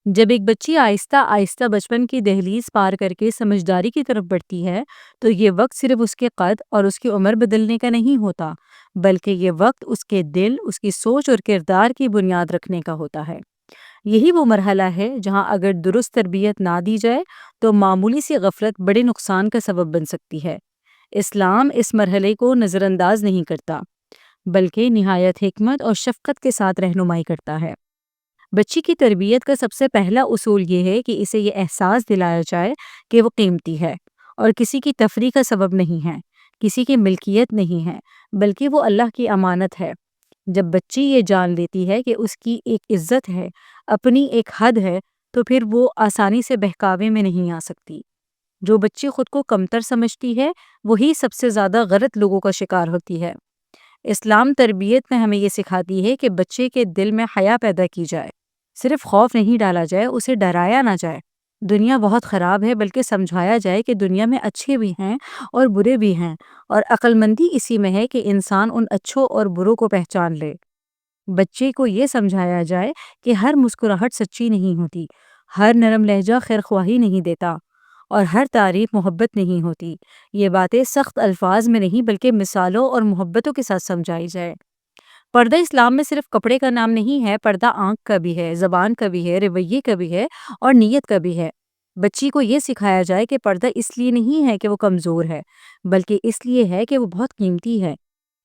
جب ایک بچی آہستہ آہستہ بچپن کی دہلیز پار کر کے سمجھداری کی طرف بڑھتی ہے تو یہ وقت صرف اس کے قد اور اس کی عمر بدلنے کا نہیں ہوتا، بلکہ یہ وقت اس کے دل، اس کی سوچ اور کردار کی بنیاد رکھنے کا ہوتا ہے۔ یہی وہ مرحلہ ہے جہاں اگر درست تربیت نہ دی جائے تو معمولی سی غفلت بڑے نقصان کا سبب بن سکتی ہے۔ اسلام اس مرحلے کو نظر انداز نہیں کرتا، بلکہ نہایت حکمت اور شفقت کے ساتھ رہنمائی کرتا ہے۔ بچی کی تربیت کا سب سے پہلا اصول یہ ہے کہ اسے یہ احساس دلایا جائے کہ وہ قیمتی ہے اور کسی کی تفریح کا سبب نہیں ہے، کسی کی ملکیت نہیں ہے، بلکہ وہ اللہ کی امانت ہے۔ جب بچی یہ جان لیتی ہے کہ اس کی ایک عزت ہے، اپنی ایک حد ہے، تو پھر وہ آسانی سے بہکاوے میں نہیں آ سکتی۔ جو بچی خود کو کمتر سمجھتی ہے، وہی سب سے زیادہ غلط لوگوں کا شکار ہوتی ہے۔ اسلام تربیت میں ہمیں یہ سکھاتی ہے کہ بچے کے دل میں حیا پیدا کی جائے، صرف خوف نہیں ڈالا جائے، اسے ڈرایا نہ جائے۔ دنیا بہت خراب ہے، بلکہ سمجھایا جائے کہ دنیا میں اچھے بھی ہیں اور برے بھی ہیں، اور عقل مندی اسی میں ہے کہ انسان ان اچھوں اور بروں کو پہچان لے۔ بچے کو یہ سمجھایا جائے کہ ہر مسکراہٹ سچی نہیں ہوتی، ہر نرم لہجہ خیرخواہی نہیں دیتا، اور ہر تعریف محبت نہیں ہوتی۔ یہ باتیں سخت الفاظ میں نہیں بلکہ مثالوں اور محبتوں کے ساتھ سمجھائی جائے۔ پردہ اسلام میں صرف کپڑے کا نام نہیں ہے، پردہ آنکھ کا بھی ہے، زبان کا بھی ہے، رویے کا بھی ہے اور نیت کا بھی ہے۔ بچی کو یہ سکھایا جائے کہ پردہ اس لیے نہیں ہے کہ وہ کمزور ہے، بلکہ اس لیے ہے کہ وہ بہت قیمتی ہے۔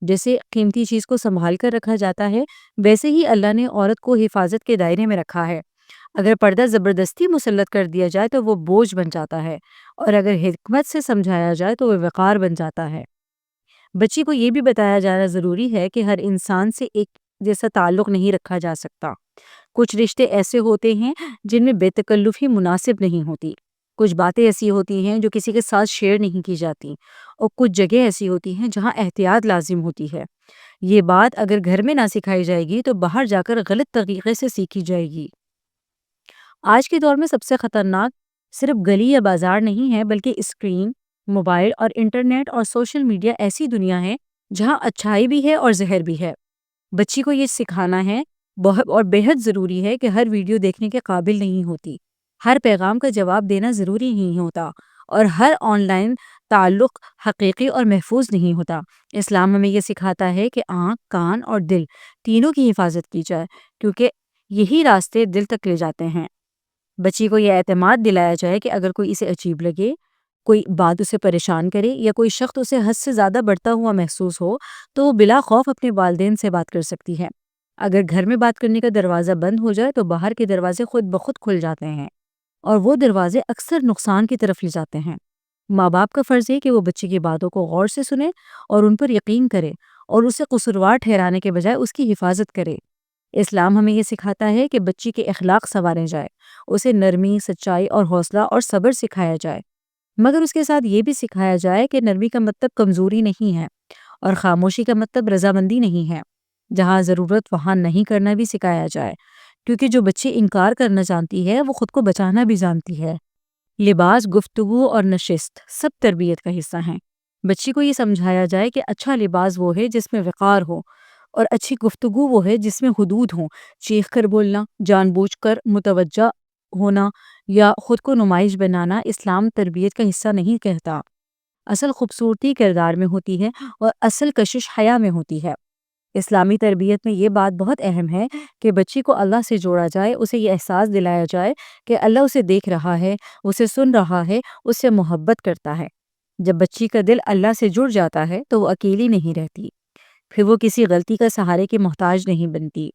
جیسے قیمتی چیز کو سنبھال کر رکھا جاتا ہے، ویسے ہی اللہ نے عورت کو حفاظت کے دائرے میں رکھا ہے۔ اگر پردہ زبردستی مسلط کر دیا جائے تو وہ بوجھ بن جاتا ہے، اور اگر حکمت سے سمجھایا جائے تو وہ وقار بن جاتا ہے۔ بچی کو یہ بھی بتایا جانا ضروری ہے کہ ہر انسان سے ایک جیسا تعلق نہیں رکھا جا سکتا۔ کچھ رشتے ایسے ہوتے ہیں جن میں بے تکلفی مناسب نہیں ہوتی، کچھ باتیں ایسی ہوتی ہیں جو کسی کے ساتھ شیئر نہیں کی جاتی، اور کچھ جگہ ایسی ہوتی ہیں جہاں احتیاط لازم ہوتی ہے۔ یہ بات اگر گھر میں نہ سکھائی جائے گی تو باہر جا کر غلط طریقے سے سیکھی جائے گی۔ آج کے دور میں سب سے خطرناک صرف گلی یا بازار نہیں ہے، بلکہ اسکرین، موبائل اور انٹرنیٹ اور سوشل میڈیا ایسی دنیا ہے جہاں اچھائی بھی ہے اور زہر بھی ہے۔ بچی کو یہ سکھانا ہے اور بے حد ضروری ہے کہ ہر ویڈیو دیکھنے کے قابل نہیں ہوتی، ہر پیغام کا جواب دینا ضروری نہیں ہوتا، اور ہر آن لائن تعلق حقیقی اور محفوظ نہیں ہوتا۔ اسلام ہمیں یہ سکھاتا ہے کہ آنکھ، کان اور دل تینوں کی حفاظت کی جائے، کیونکہ یہی راستے دل تک لے جاتے ہیں۔ بچی کو یہ اعتماد دلایا جائے کہ اگر کوئی اسے عجیب لگے، کوئی بات اسے پریشان کرے یا کوئی شخص اسے حد سے زیادہ بڑھتا ہوا محسوس ہو، تو وہ بلا خوف اپنے والدین سے بات کر سکتی ہے۔ اگر گھر میں بات کرنے کا دروازہ بند ہو جائے تو باہر کے دروازے خود بخود کھل جاتے ہیں، اور وہ دروازے اکثر نقصان کی طرف لے جاتے ہیں۔ ماں باپ کا فرض ہے کہ وہ بچے کی باتوں کو غور سے سنے اور ان پر یقین کرے، اور اسے قصوروار ٹھہرانے کے بجائے اس کی حفاظت کرے۔ اسلام ہمیں یہ سکھاتا ہے کہ بچی کے اخلاق سنوارے جائے، اسے نرمی، سچائی اور حوصلہ اور صبر سکھایا جائے، مگر اس کے ساتھ یہ بھی سکھایا جائے کہ نرمی کا مطلب کمزوری نہیں ہے، اور خاموشی کا مطلب رضامندی نہیں ہے۔ جہاں ضرورت وہاں نہیں کرنا بھی سکھایا جائے، کیونکہ جو بچی انکار کرنا جانتی ہے وہ خود کو بچانا بھی جانتی ہے۔ لباس، گفتگو اور نشست سب تربیت کا حصہ ہیں۔ بچی کو یہ سمجھایا جائے کہ اچھا لباس وہ ہے جس میں وقار ہو، اور اچھی گفتگو وہ ہے جس میں حدود ہوں۔ چیخ کر بولنا، جان بوجھ کر متوجہ ہونا یا خود کو نمائش بنانا اسلام تربیت کا حصہ نہیں کہتا۔ اصل خوبصورتی کردار میں ہوتی ہے، اور اصل کشش حیا میں ہوتی ہے۔ اسلامی تربیت میں یہ بات بہت اہم ہے کہ بچی کو اللہ سے جوڑا جائے، اسے یہ احساس دلایا جائے کہ اللہ اسے دیکھ رہا ہے، اسے سن رہا ہے، اس سے محبت کرتا ہے۔ جب بچی کا دل اللہ سے جڑ جاتا ہے تو وہ اکیلی نہیں رہتی، پھر وہ کسی غلطی کا سہارے کی محتاج نہیں بنتی۔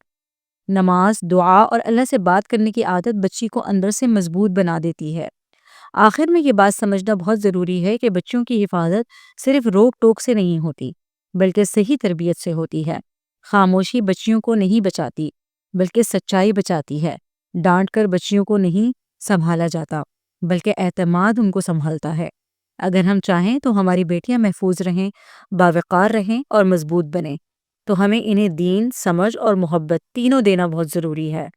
نماز، دعا اور اللہ سے بات کرنے کی عادت بچی کو اندر سے مضبوط بنا دیتی ہے۔ آخر میں یہ بات سمجھنا بہت ضروری ہے کہ بچوں کی حفاظت صرف روک ٹوک سے نہیں ہوتی، بلکہ صحیح تربیت سے ہوتی ہے۔ خاموشی بچیوں کو نہیں بچاتی، بلکہ سچائی بچاتی ہے۔ ڈانٹ کر بچیوں کو نہیں سنبھالا جاتا، بلکہ اعتماد ان کو سنبھالتا ہے۔ اگر ہم چاہیں تو ہماری بیٹیاں محفوظ رہیں، باوقار رہیں اور مضبوط بنیں، تو ہمیں انہیں دین، سمجھ اور محبت تینوں دینا بہت ضروری ہے۔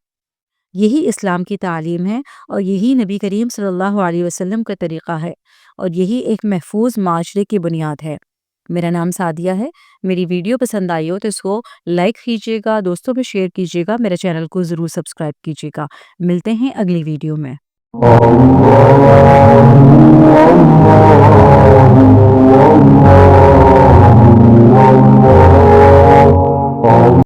یہی اسلام کی تعلیم ہے، اور یہی نبی کریم صلی اللہ علیہ وسلم کا طریقہ ہے، اور یہی ایک محفوظ معاشرے کی بنیاد ہے۔ میرا نام سعدیہ ہے۔ میری ویڈیو پسند آئی ہو تو اس کو لائک کیجیے گا، دوستوں میں شیئر کیجیے گا، میرے چینل کو ضرور سبسکرائب کیجیے گا۔ ملتے ہیں اگلی ویڈیو میں۔